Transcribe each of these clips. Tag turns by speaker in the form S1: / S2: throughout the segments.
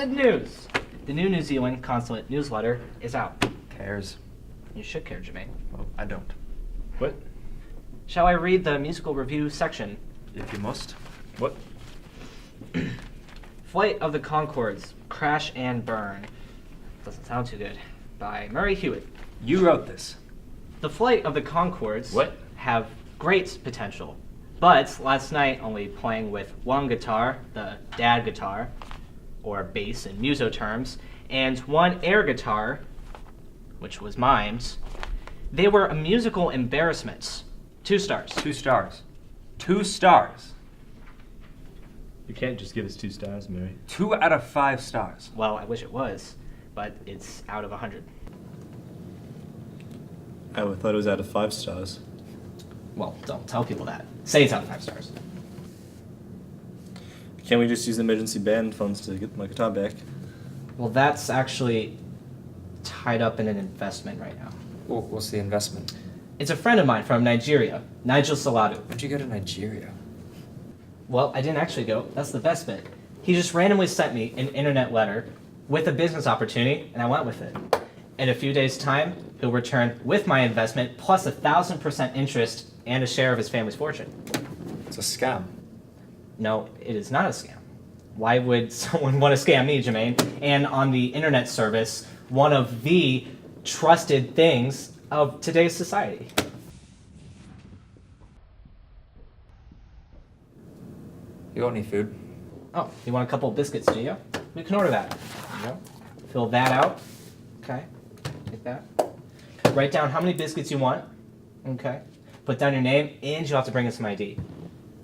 S1: Good news! The new New Zealand consulate newsletter is out.
S2: Cares?
S1: You should care, Jermaine.
S2: Well, I don't.
S3: What?
S1: Shall I read the musical review section?
S2: If you must.
S3: What?
S1: Flight of the Conchords, Crash and Burn. Doesn't sound too good. By Murray Hewitt.
S2: You wrote this.
S1: The Flight of the Conchords
S3: What?
S1: have great potential, but last night only playing with one guitar, the dad guitar, or bass in muso terms, and one air guitar, which was mimed, they were a musical embarrassment. 2 stars.
S2: 2 stars. 2 stars.
S3: You can't just give us 2 stars, Mary.
S2: 2 out of 5 stars.
S1: Well, I wish it was, but it's out of 100.
S3: Oh, I thought it was out of 5 stars.
S1: Well, don't tell people that. Say it's out of 5 stars.
S3: Can't we just use the emergency band funds to get my guitar back?
S1: Well, that's actually tied up in an investment right now.
S2: Well, what's the investment?
S1: It's a friend of mine from Nigeria, Nigel Saladu.
S2: Where'd you go to Nigeria?
S1: Well, I didn't actually go. That's the best bit. He just randomly sent me an internet letter with a business opportunity, and I went with it. In a few days' time, he'll return with my investment plus 1,000% interest and a share of his family's fortune.
S2: It's a scam.
S1: No, it is not a scam. Why would someone want to scam me, Jermaine? And on the internet service, one of the trusted things of today's society.
S2: You got any food?
S1: Oh, you want a couple of biscuits, do you? We can order that. There you go. Fill that out. Okay. Take that. Write down how many biscuits you want. Okay. Put down your name, and you'll have to bring us some ID.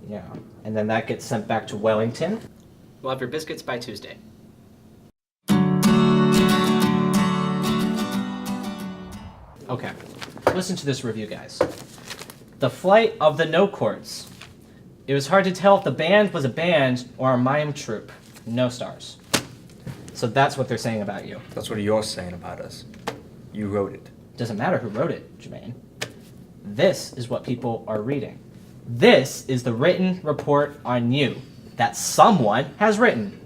S1: Yeah. And then that gets sent back to Wellington. We'll have your biscuits by Tuesday. Okay. Listen to this review, guys. The Flight of the No Chords. It was hard to tell if the band was a band or a mime troupe. No stars. So that's what they're saying about you.
S2: That's what you're saying about us. You wrote it.
S1: Doesn't matter who wrote it, Jermaine. This is what people are reading. This is the written report on you that someone has written.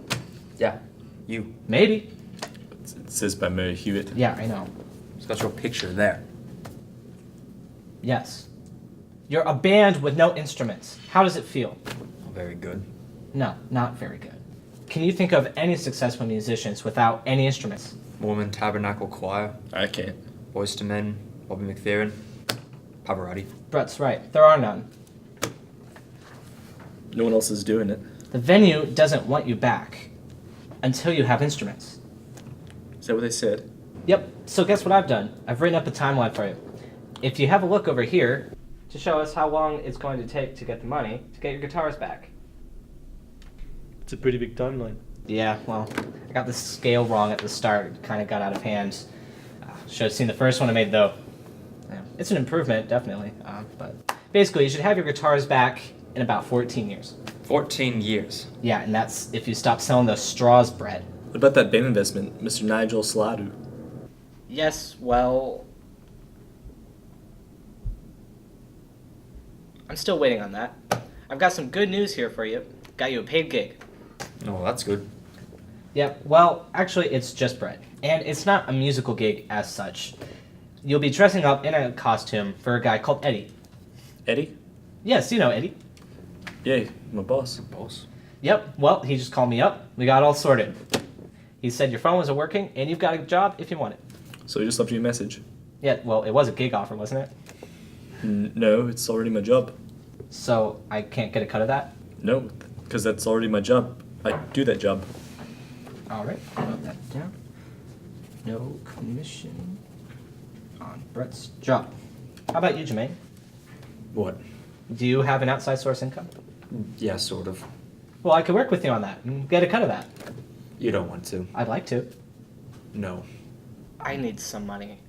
S2: Yeah. You.
S1: Maybe.
S3: It says by Mary Hewitt.
S1: Yeah, I know.
S2: It's got your picture there.
S1: Yes. You're a band with no instruments. How does it feel?
S2: Very good.
S1: No, not very good. Can you think of any successful musicians without any instruments?
S2: Mormon Tabernacle Choir.
S3: I can't.
S2: Boyz II Men. Bobby McFerrin. Pavarotti.
S1: Brett's right. There are none.
S3: No one else is doing it.
S1: The venue doesn't want you back until you have instruments.
S3: Is that what they said?
S1: Yep, so guess what I've done? I've written up a timeline for you. If you have a look over here to show us how long it's going to take to get the money to get your guitars back.
S3: It's a pretty big timeline.
S1: Yeah, well, I got the scale wrong at the start. It kind of got out of hand. Should have seen the first one I made, though. Yeah, it's an improvement, definitely. But basically, you should have your guitars back in about 14 years.
S2: 14 years.
S1: Yeah, and that's if you stop selling those straws, Brett.
S3: What about that band investment, Mr. Nigel Saladu?
S1: Yes, well... I'm still waiting on that. I've got some good news here for you. Got you a paid gig.
S2: Oh, that's good.
S1: Yep, well, actually, it's just Brett. And it's not a musical gig as such. You'll be dressing up in a costume for a guy called Eddie.
S3: Eddie?
S1: Yes, you know Eddie.
S3: Yeah, my boss.
S2: Boss.
S1: Yep, well, he just called me up. We got all sorted. He said your phone wasn't working, and you've got a job if you want it.
S3: So he just left you a message?
S1: Yeah, well, it was a gig offer, wasn't it?
S3: No, it's already my job.
S1: So I can't get a cut of that?
S3: No, because that's already my job. I do that job.
S1: All right, note that down. No commission on Brett's job. How about you, Jermaine?
S2: What?
S1: Do you have an outside source income?
S2: Yeah, sort of.
S1: Well, I could work with you on that and get a cut of that.
S2: You don't want to.
S1: I'd like to.
S2: No.
S1: I need some money.